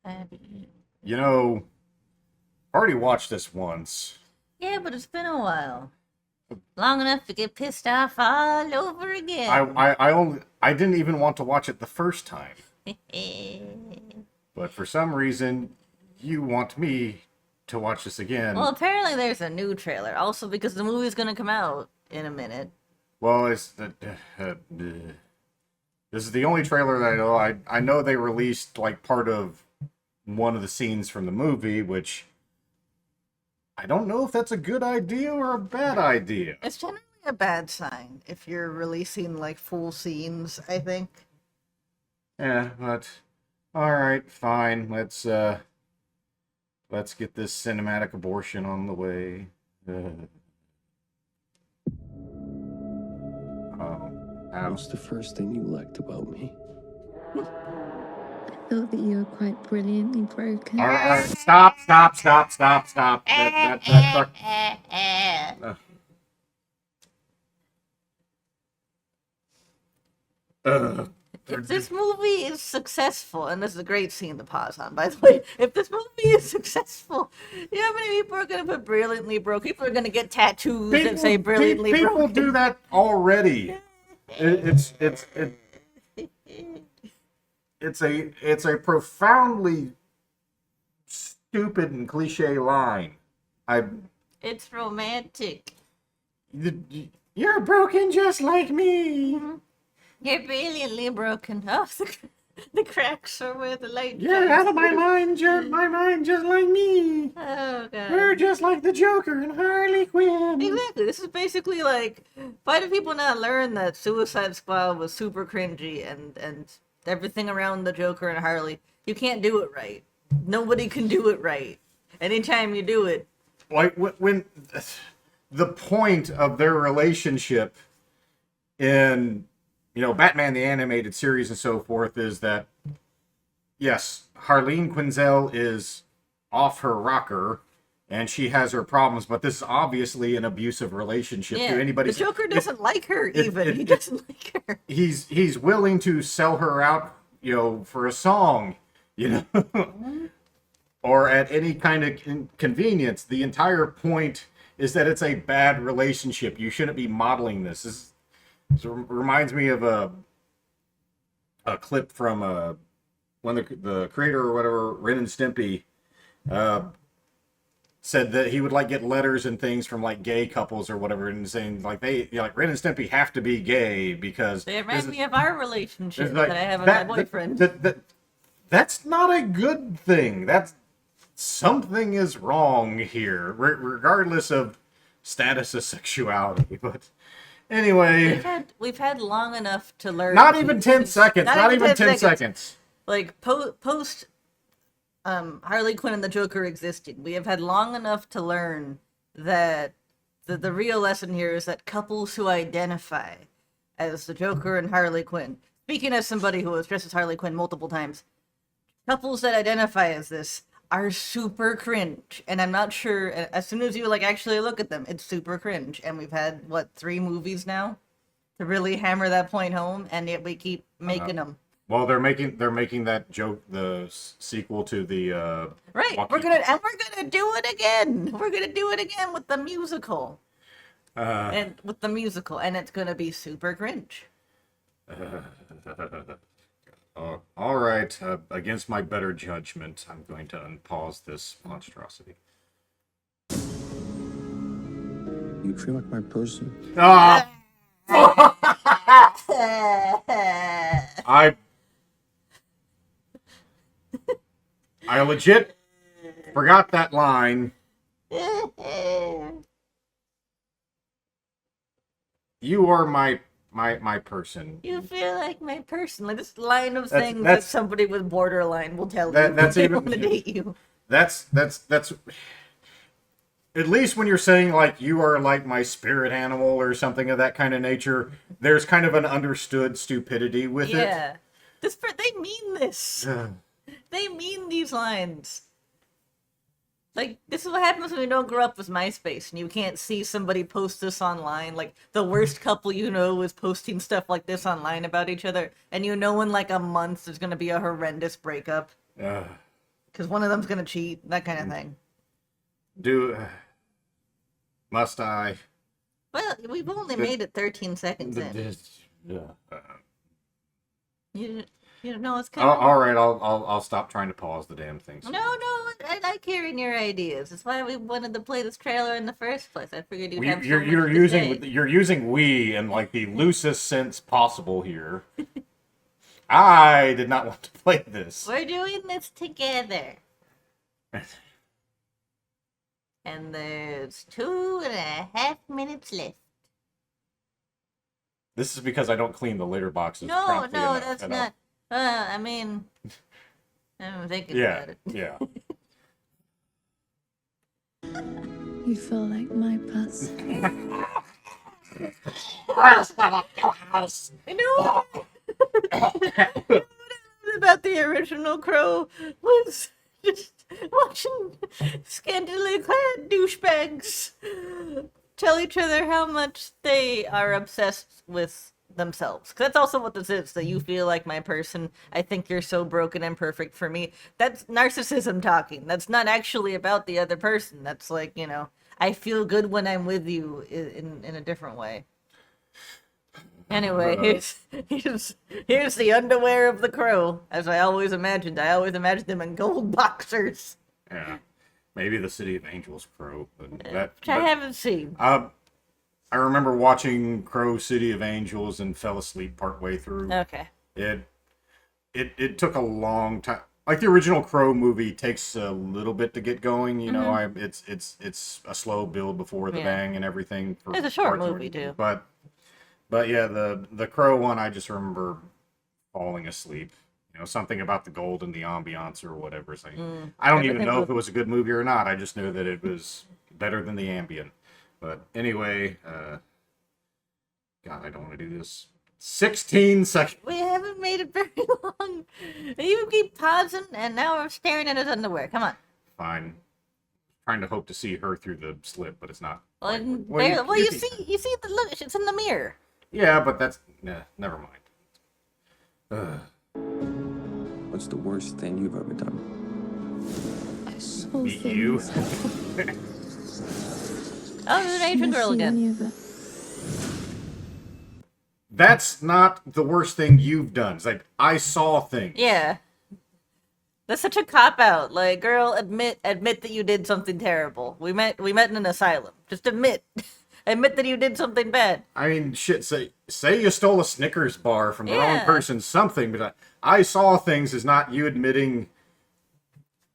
Abby. You know, I already watched this once. Yeah, but it's been a while. Long enough to get pissed off all over I, again. I didn't even want to watch it the first time. But for some reason, you want me to watch this again. Well, apparently there's a new trailer. Also, because the movie's gonna come out in a minute. Well, this is the only trailer that I know. I know they released like part of one of the scenes from the movie, which I don't know if that's a good idea or a bad idea. It's generally a bad sign if you're releasing like full scenes, I think. Yeah, but all right, fine. Let's get this cinematic abortion on the way. What's the first thing you liked about me? I thought that you were quite brilliantly broken. All right, stop. That If this movie is successful, and this is a great scene to pause on, by the way. If this movie is successful, you know how many people are going to put brilliantly broke? People are going to get tattoos that say brilliantly people broken. do that already. It's a profoundly stupid and cliche line. It's romantic. You're broken just like me. You're brilliantly broken. Oh, the cracks are where the light You're shines out of my through. mind, my mind just like me. Oh, God. We're just like the Joker and Harley Quinn. Exactly. This is basically like, why do people not learn that Suicide Squad was super cringy and everything around the Joker and Harley? You can't do it right. Nobody can do it right. Anytime you do it. Like when the point of their relationship in, Batman the Animated Series and so forth is that, yes, Harleen Quinzel is off her rocker and she has her problems, but this is obviously an abusive relationship to anybody. The Joker doesn't like her even. He doesn't like her. He's willing to sell her out, for a song, or at any kind of convenience. The entire point is that it's a bad relationship. You shouldn't be modeling this. This reminds me of a clip from when the creator or whatever, Ren and Stimpy, said that he would get letters and things from gay couples or whatever, and saying Ren and Stimpy have to be gay because They remind me of our relationship like, that I have with my boyfriend. That's not a good thing. That's something is wrong here, regardless of status of sexuality. But anyway, we've had long enough to learn. Not even 10 seconds. Not even 10 seconds. Like post Harley Quinn and the Joker existed, we have had long enough to learn that the real lesson here is that couples who identify as the Joker and Harley Quinn, speaking as somebody who was dressed as Harley Quinn multiple times, couples that identify as this are super cringe. And I'm not sure, as soon as you actually look at them, it's super cringe. And we've had, 3 movies now to really hammer that point home, and yet we keep making them. Well, they're making that joke, the sequel to the right. We're gonna do it again. We're gonna do it again with the musical, and it's gonna be super cringe. All right. Against my better judgment, I'm going to unpause this monstrosity. You feel like my person? Ah! I legit forgot that line. You are my person. You feel like my person. Like this line of things that somebody with borderline will tell you. That's they even want to date you. That's at least when you're saying you are like my spirit animal or something of that kind of nature, there's kind of an understood stupidity with it. Yeah. They mean this. They mean these lines. This is what happens when you don't grow up with MySpace and you can't see somebody post this online. The worst couple is posting stuff like this online about each other, and in a month there's gonna be a horrendous breakup. because one of them's gonna cheat, that kind of thing. Must I? Well, we've only made it 13 seconds in. You don't know what's coming. All right, I'll stop trying to pause the damn thing. No, I like hearing your ideas. That's why we wanted to play this trailer in the first place. I figured you'd have so much to say. You're using "we" in like the loosest sense possible here. I did not want to play this. We're doing this together. And there's 2.5 minutes left. This is because I don't clean the litter boxes. No, promptly enough, that's and not. I mean, I'm thinking about it. Yeah. You feel like my bus. I know. About the original Crow was just watching scantily clad douchebags tell each other how much they are obsessed with themselves. 'Cause that's also what this is, that you feel like my person. I think you're so broken and perfect for me. That's narcissism talking. That's not actually about the other person. That's like, you know, I feel good when I'm with you in a different way. Anyway, here's the underwear of the Crow, as I always imagined. I always imagined them in gold boxers. Yeah. Maybe the City of Angels Crow. Which I haven't seen. I remember watching Crow City of Angels and fell asleep partway through. Okay. It took a long time. Like the original Crow movie takes a little bit to get going, you know. It's a slow build before the bang and everything. It's a short movie too. But yeah, the Crow one, I just remember falling asleep. You know, something about the gold and the ambiance or whatever. So I don't even know if it was a good movie or not. I just knew that it was better than the ambient. But anyway, God, I don't want to do this. 16 seconds. We haven't made it very long. You keep pausing, and now we're staring at his underwear. Come on. Fine. Trying to hope to see her through the slit, but it's not. Well, you see the look. It's in the mirror. Yeah, but that's never mind. What's the worst thing you've ever done? I saw Meet you. Oh, there's an Asian girl again. That's not the worst thing you've done. It's like, I saw things. Yeah. That's such a cop-out. Like, girl, admit that you did something terrible. We met in an asylum. Just admit. Admit that you did something bad. I mean, shit, say you stole a Snickers bar from the wrong person, something, but I saw things is not you admitting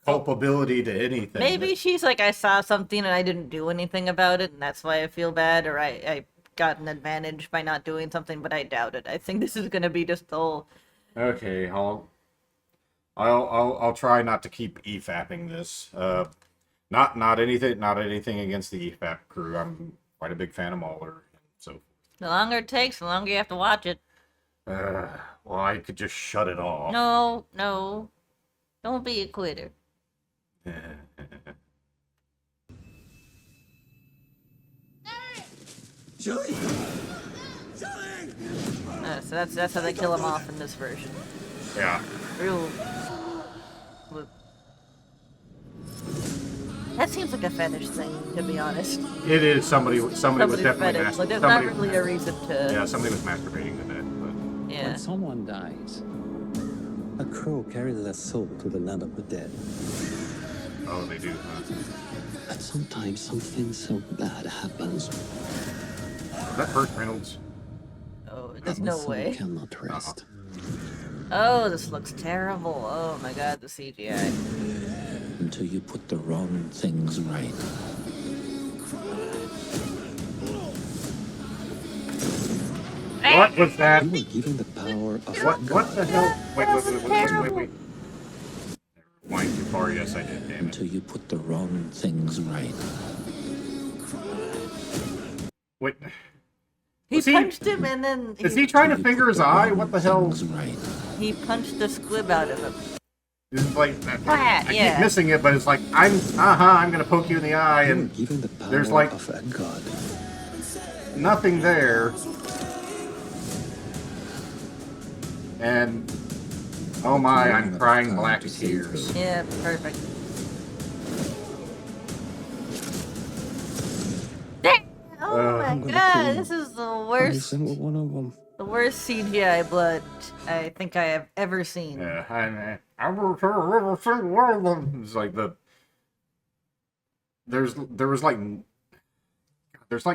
culpability to anything. Maybe she's like, I saw something and I didn't do anything about it, and that's why I feel bad, or I got an advantage by not doing something, but I doubt it. I think this is gonna be just the whole... Okay, I'll try not to keep EFAPing this. Not anything against the EFAP crew. I'm quite a big fan of Mauler, so. The longer it takes, the longer you have to watch it. Well, I could just shut it off. No. Don't be a quitter. Julie! So that's how they kill him off in this version. Yeah. Real. That seems like a fetish thing, to be honest. It is. Somebody was definitely fetish. Like, there's not really a reason to. Yeah, somebody was masturbating to that. But... Yeah. When someone dies, a crow carries their soul to the land of the dead. Oh, they do, huh? But sometimes something so bad happens. Is that Burt Reynolds? Oh, there's that no the soul way. cannot rest. Oh, this looks terrible. Oh my god, the CGI. Until you put the wrong things right. What was that? You were given the power of What the hell? Wait. Rewind too far. Yes, I did. Damn it. until you put the wrong things right. Wait. He punched him and then... Is he trying to finger his eye? What the hell? Things right. He punched the squib out of him. It's like I yeah. keep missing it, but it's like I'm gonna poke you in the eye, You were and given the power there's like of a god. nothing there, and Oh my, I'm crying black tears. Yeah, perfect. Oh my I'm gonna god, kill this is the every worst, single one of them. the worst CGI blood I think I have ever seen. Yeah, I will kill every single one of them. It's like there's like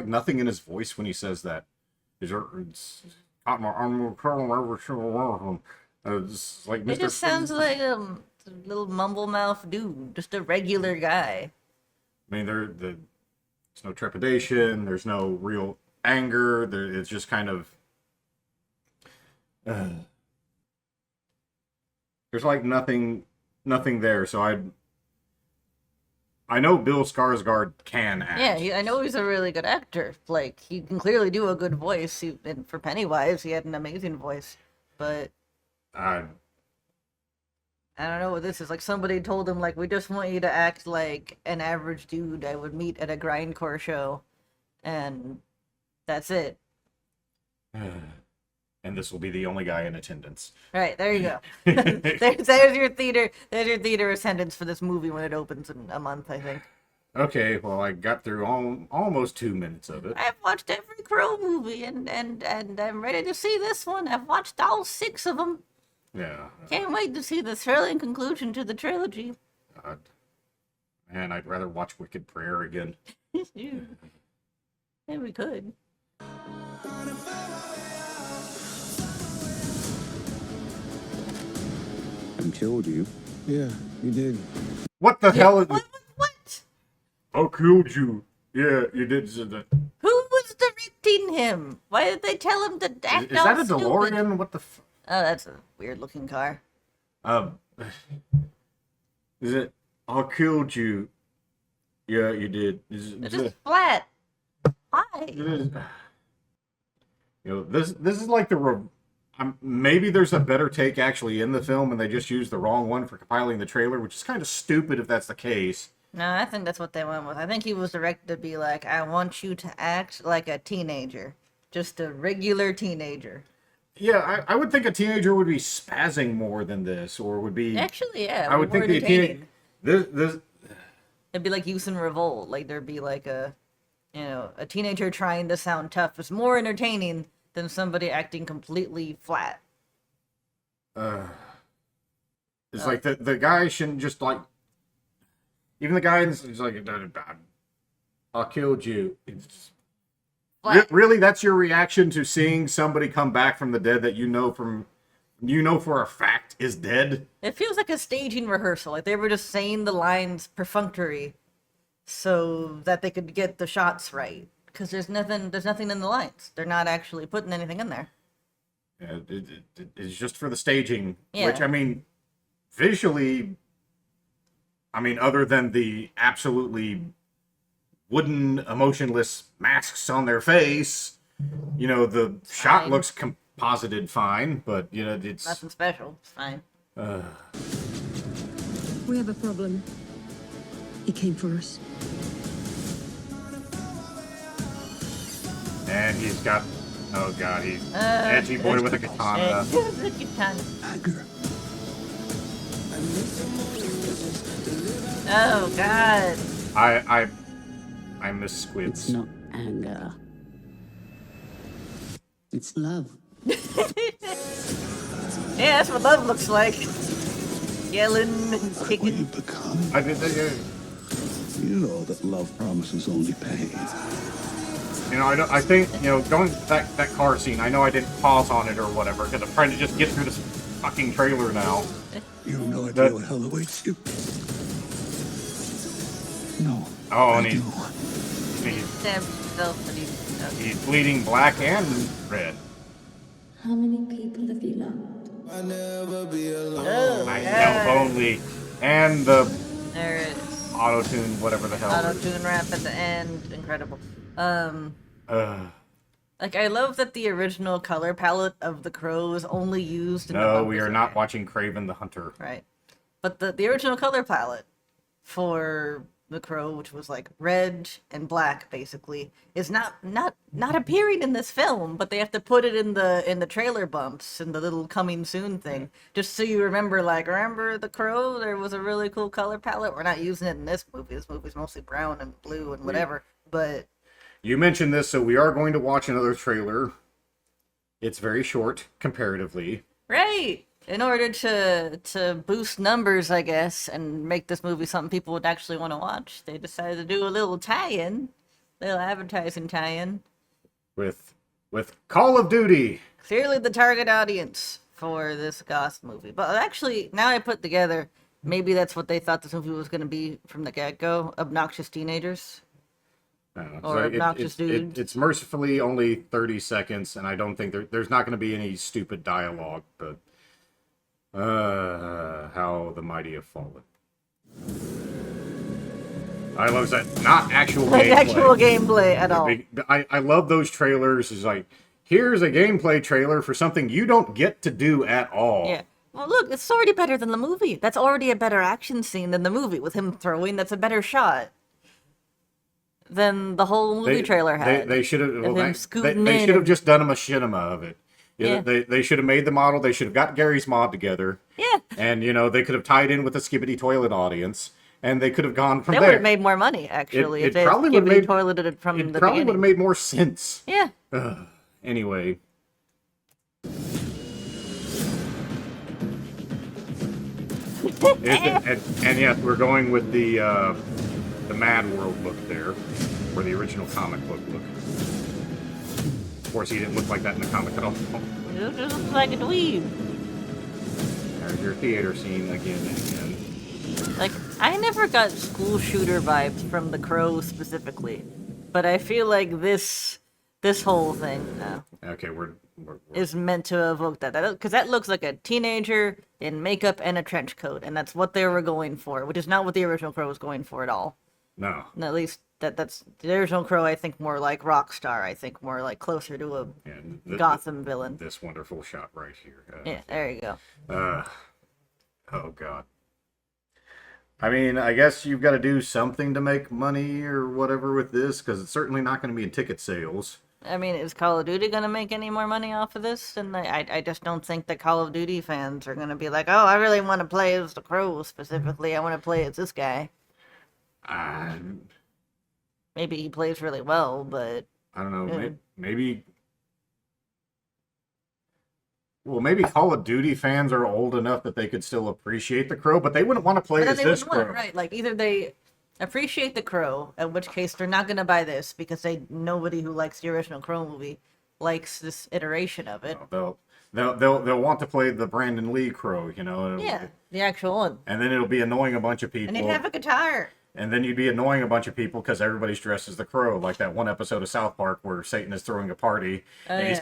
nothing in his voice when he says that. It's got my arm curl every single one of them. It's like It Mr. just sounds like a little mumble mouth dude, just a regular guy. I mean, there's no trepidation. There's no real anger. It's just kind of. There's like nothing there. So I know Bill Skarsgard can act. Yeah, I know he's a really good actor. Like, he can clearly do a good voice. And for Pennywise, he had an amazing voice. But Uh, I don't know what this is. Like, somebody told him, like, we just want you to act like an average dude I would meet at a grindcore show. And that's it. and this will be the only guy in attendance. Right, there you go. there's your theater attendance for this movie when it opens in a month, I think. Okay, well, I got through almost 2 minutes of it. I've watched every Crow movie, and I'm ready to see this one. I've watched all 6 of them. Yeah. Can't wait to see the thrilling conclusion to the trilogy. God. Man, I'd rather watch Wicked Prayer again. Yeah, we could. I killed you. Yeah, you did. What the hell is... What? I killed you. Yeah, you did say that. Who was directing him? Why did they tell him to act Is all that a stupid? DeLorean? What the Oh, that's a weird-looking car. Is it... I killed you. Yeah, you did. It's just flat. Why? You know, this is like maybe there's a better take actually in the film, and they just used the wrong one for compiling the trailer, which is kind of stupid if that's the case. No, I think that's what they went with. I think he was directed to be like, I want you to act like a teenager. Just a regular teenager. Yeah, I would think a teenager would be spazzing more than this, or would be. Actually, yeah. I would think the teenager. This. It'd be like Youth in Revolt. Like, thered be like a teenager trying to sound tough is more entertaining than somebody acting completely flat. It's like the guy shouldn't just like. Even the guy is like, I killed you. Really, that's your reaction to seeing somebody come back from the dead that you know for a fact is dead? It feels like a staging rehearsal. Like they were just saying the lines perfunctory so that they could get the shots right. Because there's nothing in the lines. They're not actually putting anything in there. Yeah, it's just for the staging. Yeah. Which, I mean, visually, other than the absolutely wooden, emotionless masks on their face, the shot Fine. looks composited fine, but, it's... Nothing special. It's fine. We have a problem. He came for us. And he's got... Oh, God, he's edgy boy with a katana. The katana. Anger. Oh, God. I miss squids. It's not anger. It's love. Yeah, that's what love looks like. Yelling and What kicking. you've become. I did that, yeah. You know that love promises only pain. I think, going to that car scene, I know I didn't pause on it or whatever, because I'm trying to just get through this fucking trailer now. You have no idea what hell awaits you. No. Oh, I and do. he's Stabbed himself, but he's bleeding black and red. How many people have you loved? Oh, Myself only. And the there it is. auto-tune, whatever the hell. Auto-tune rap at the end. Incredible. Like, I love that the original color palette of the Crow is only used in the No, bumpers we are in not there. watching Craven the Hunter. Right. But the original color palette for the Crow, which was like red and black basically, is not appearing in this film, but they have to put it in the trailer bumps and the little coming soon thing, just so you remember, like, remember the Crow? There was a really cool color palette. We're not using it in this movie. This movie's mostly brown and blue and whatever. But You mentioned this, so we are going to watch another trailer. It's very short comparatively. right, in order to boost numbers, I guess, and make this movie something people would actually want to watch, they decided to do a little tie-in, little advertising tie-in. with Call of Duty. Clearly the target audience for this Goth movie. But actually, now I put together, maybe that's what they thought this movie was going to be from the get-go, obnoxious teenagers. Or obnoxious dudes. It's mercifully only 30 seconds, and I don't think there's not going to be any stupid dialogue, but how the mighty have fallen. I love that. Not actual Like gameplay. actual gameplay at all. I love those trailers. It's like, here's a gameplay trailer for something you don't get to do at all. Yeah. Well, look, it's already better than the movie. That's already a better action scene than the movie with him throwing. That's a better shot than the whole movie trailer had. They should have. Of Well, him they scooting should in have just done a machinima of it. Yeah. They should have made the model. They should have got Gary's mod together. Yeah. And they could have tied in with the Skibbity Toilet audience, and they could have gone from They there. would have made more money, actually, It if they probably would've skibbity made- toileted it from It the probably would have beginning. made more sense. Yeah. Anyway. And yes, we're going with the Mad World look there, or the original comic book look. Of course, he didn't look like that in the comic at all. It just looks like a dweeb. There's your theater scene again and again. Like, I never got school shooter vibes from The Crow specifically, but I feel like this whole thing Okay, we're is meant to evoke that. Because that looks like a teenager in makeup and a trench coat, and that's what they were going for, which is not what the original Crow was going for at all. no. And at least that's the original Crow. I think more like Rockstar. I think more like closer to a And Gotham villain. This wonderful shot right here. Yeah, there you go. Oh god. I mean, I guess you've got to do something to make money or whatever with this, because it's certainly not going to be in ticket sales. I mean, is Call of Duty gonna make any more money off of this? And I just don't think that Call of Duty fans are gonna be like, oh, I really want to play as the Crow specifically. I want to play as this guy. Maybe he plays really well, but I don't know. Yeah. Maybe. Well, maybe Call of Duty fans are old enough that they could still appreciate the Crow, but they wouldn't want to play then as they this wouldn't want Crow. it, right? Like either they appreciate the Crow, in which case they're not gonna buy this because nobody who likes the original Crow movie likes this iteration of it. They'll want to play the Brandon Lee Crow, Yeah, the actual one. And then it'll be annoying a bunch of people. And he'd have a guitar. And then you'd be annoying a bunch of people because everybody's dressed as the Crow, like that one episode of South Park where Satan is throwing a party and he's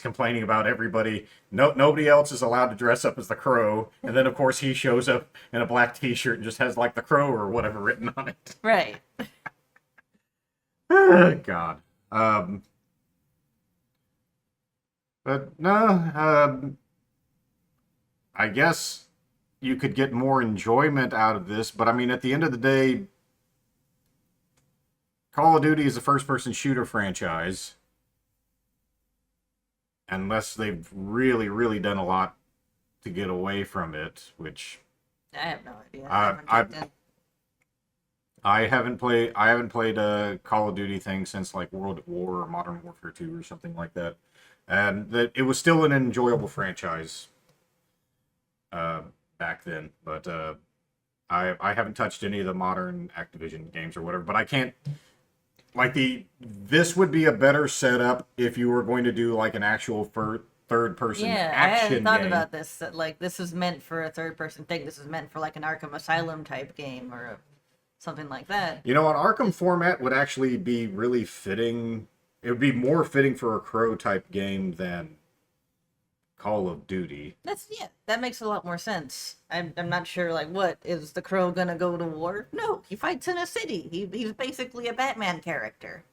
complaining about everybody. Nobody else is allowed to dress up as the Crow, and then of course he shows up in a black T-shirt and just has like the Crow or whatever written on it. Right. God. But no. I guess you could get more enjoyment out of this, but I mean, at the end of the day, Call of Duty is a first-person shooter franchise, unless they've really, really done a lot to get away from it, which I have no idea. I haven't played a Call of Duty thing since like World at War or Modern Warfare 2 or something like that, and that it was still an enjoyable franchise back then, but I haven't touched any of the modern Activision games or whatever. But I can't this would be a better setup if you were going to do like an actual third person I action hadn't thought game. about this. That like this is meant for a third person thing. This is meant for like an Arkham Asylum type game or something like that. An Arkham format would actually be really fitting. It would be more fitting for a Crow type game than Call of Duty. That makes a lot more sense. I'm not sure, like, what is the Crow gonna go to war? No, he fights in a city. He's basically a Batman character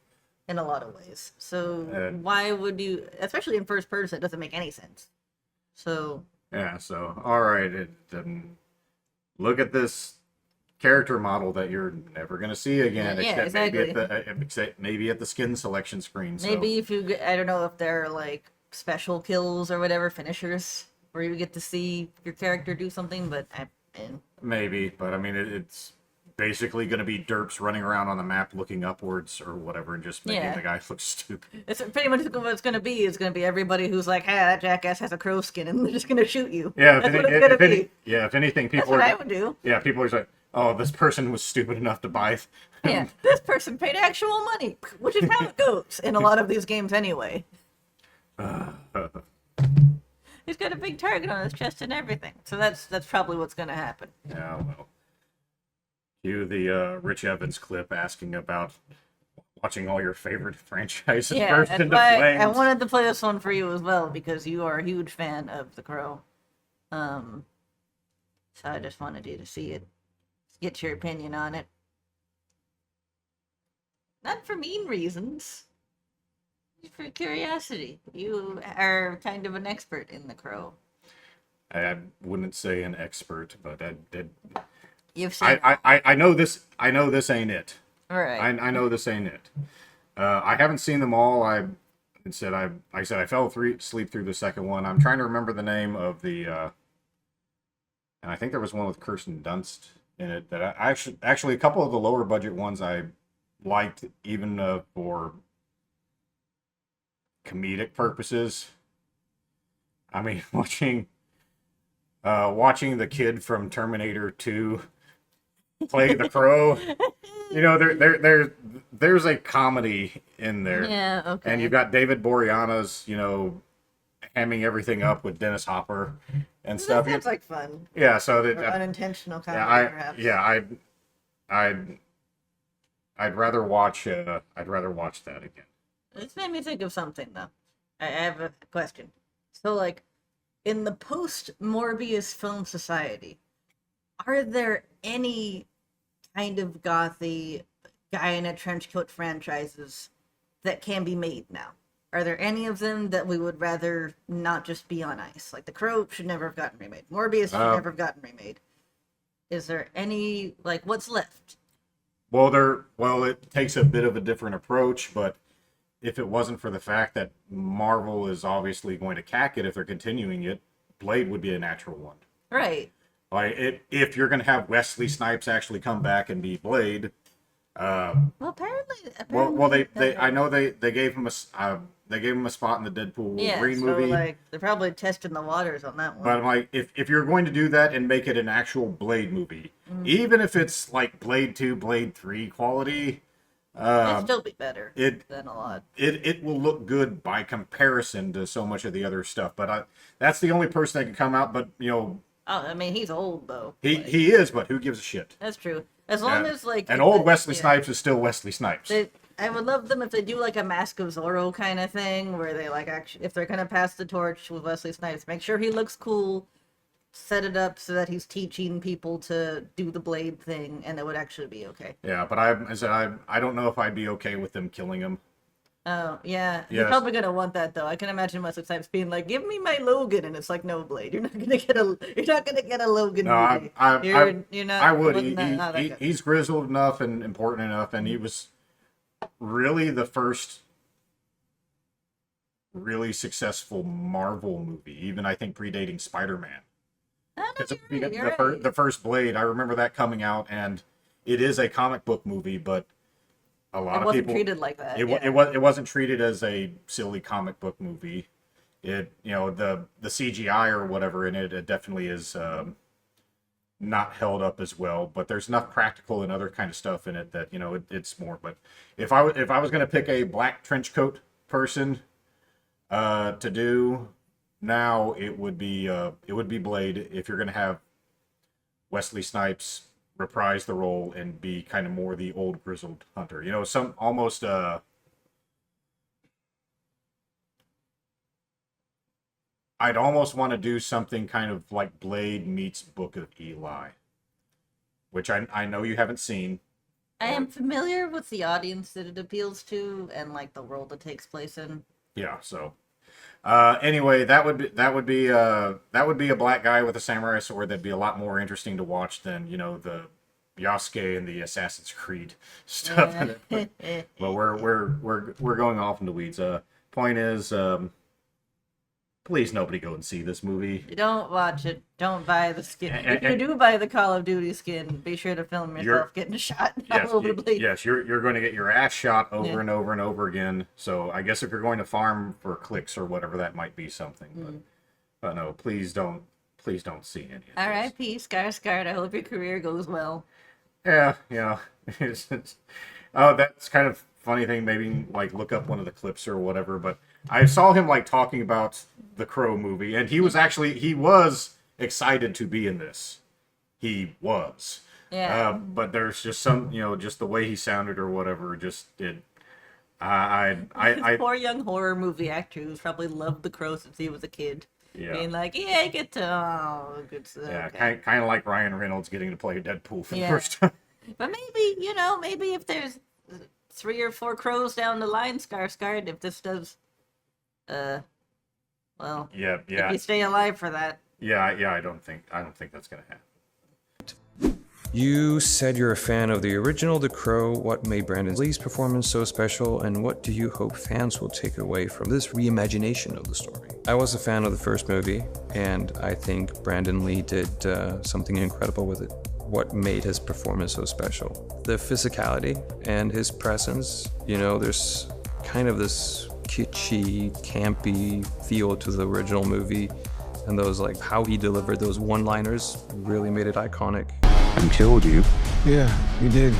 in a lot of ways. So why would you, especially in first person, it doesn't make any sense. So Yeah. So all right, look at this character model that you're never going to see again, Yeah, except exactly. maybe at the skin selection screen. So. Maybe if you, I don't know if they're like special kills or whatever, finishers, where you get to see your character do something, but Maybe, but I mean, it's basically going to be derps running around on the map looking upwards or whatever and just making Yeah. the guy look stupid. it's pretty much what it's going to be. It's going to be everybody who's like, hey, that jackass has a crow skin, and they're just going to shoot you. Yeah, That's what it's going to be. if anything, That's people what are. I would do. Yeah, people are like, oh, this person was stupid enough to buy. Yeah, this person paid actual money, which is how it goes in a lot of these games anyway. He's got a big target on his chest and everything, so that's probably what's going to happen. Yeah, well. Cue the Rich Evans clip asking about watching all your favorite franchises Yeah, burst that's into why flames. I wanted to play this one for you as well because you are a huge fan of The Crow. So I just wanted you to see it, get your opinion on it. Not for mean reasons, just for curiosity. You are kind of an expert in The Crow. I wouldn't say an expert, but You've seen I know this. I know this ain't it. right. I know this ain't it. I haven't seen them all. I said I fell asleep through the second one. I'm trying to remember the name of the. And I think there was one with Kirsten Dunst in it that I actually a couple of the lower budget ones I liked even for comedic purposes. I mean, watching the kid from Terminator 2 play the Crow, you know, there's a comedy in there. Yeah, okay. And you've got David Boreanaz, you know, hamming everything up with Dennis Hopper and stuff. That sounds like fun. Yeah, so that Or unintentional comedy, perhaps. I'd rather watch that again. This made me think of something, though. I have a question. So, like, in the post-Morbius film society, are there any kind of gothy guy in a trench coat franchises that can be made now? Are there any of them that we would rather not just be on ice? Like, The Crow should never have gotten remade. Morbius should never have gotten remade. Is there any, like, what's left? Well, it takes a bit of a different approach, but if it wasn't for the fact that Marvel is obviously going to cack it if they're continuing it, Blade would be a natural one. Right. Like, if you're going to have Wesley Snipes actually come back and be Blade, Well, apparently they I know they gave him a spot in the Deadpool Wolverine movie. Like, they're probably testing the waters on that one. But I'm like, if you're going to do that and make it an actual Blade movie, even if it's like Blade 2, Blade 3 quality, It'd still be better it- than a lot. it will look good by comparison to so much of the other stuff. But that's the only person that can come out. But you know, Oh, I mean, he's old though. he is. But who gives a shit? That's true. As long as like And if old it- Wesley yeah. Snipes is still Wesley Snipes. I would love them if they do like a Mask of Zorro kind of thing, where they like actually, if they're gonna pass the torch with Wesley Snipes, make sure he looks cool, set it up so that he's teaching people to do the blade thing, and it would actually be okay. Yeah, but I don't know if I'd be okay with them killing him. Oh yeah, you're Yes. probably gonna want that though. I can imagine Wesley Snipes being like, "Give me my Logan," and it's like, "No, Blade, you're not gonna get a Logan No, movie. I You're not. I would. wasn't that- not that good. He's grizzled enough and important enough, and he was really the first really successful Marvel movie, even I think predating Spider-Man. Oh, no, It's you're right, you're right. the first Blade. I remember that coming out, and it is a comic book movie, but a lot It of wasn't people treated like that. it wasn't treated as a silly comic book movie. It the CGI or whatever in it definitely is not held up as well. But there's enough practical and other kind of stuff in it that it's more. But if I was going to pick a black trench coat person to do now, it would be Blade. If you're going to have Wesley Snipes reprise the role and be kind of more the old grizzled hunter, some almost I'd almost want to do something kind of like Blade meets Book of Eli, which I know you haven't seen. I am familiar with the audience that it appeals to and like the world it takes place in. Yeah, so anyway, that would be a black guy with a samurai sword that'd be a lot more interesting to watch than the Yasuke and the Assassin's Creed stuff in it. But we're going off in the weeds. Point is, please nobody go and see this movie. You don't watch it. Don't buy the skin. If you do buy the Call of Duty skin, be sure to film yourself getting shot all over the place. Yes, you're going to get your ass shot over and over and over again. So I guess if you're going to farm for clicks or whatever, that might be something. But no, please don't see any of this. R.I.P. Skarsgard. I hope your career goes well. Yeah, oh, that's kind of funny thing. Maybe like look up one of the clips or whatever. But I saw him like talking about the Crow movie, and he was excited to be in this. He was. Yeah. But there's just some, just the way he sounded or whatever, just did. I Poor young horror movie actor who's probably loved The Crow since he was a kid. Yeah. Being like, yeah, I get to, good stuff. Yeah, Okay. kind of like Ryan Reynolds getting to play Deadpool for the first time. But maybe if there's 3 or 4 crows down the line, Skarsgård, if this does, well, Yeah. if you stay alive for that. Yeah, I don't think that's gonna happen. You said you're a fan of the original The Crow. What made Brandon Lee's performance so special, and what do you hope fans will take away from this reimagination of the story? I was a fan of the first movie, and I think Brandon Lee did something incredible with it. What made his performance so special? The physicality and his presence. There's kind of this kitschy, campy feel to the original movie, and those how he delivered those one-liners really made it iconic. And killed you. Yeah, you did.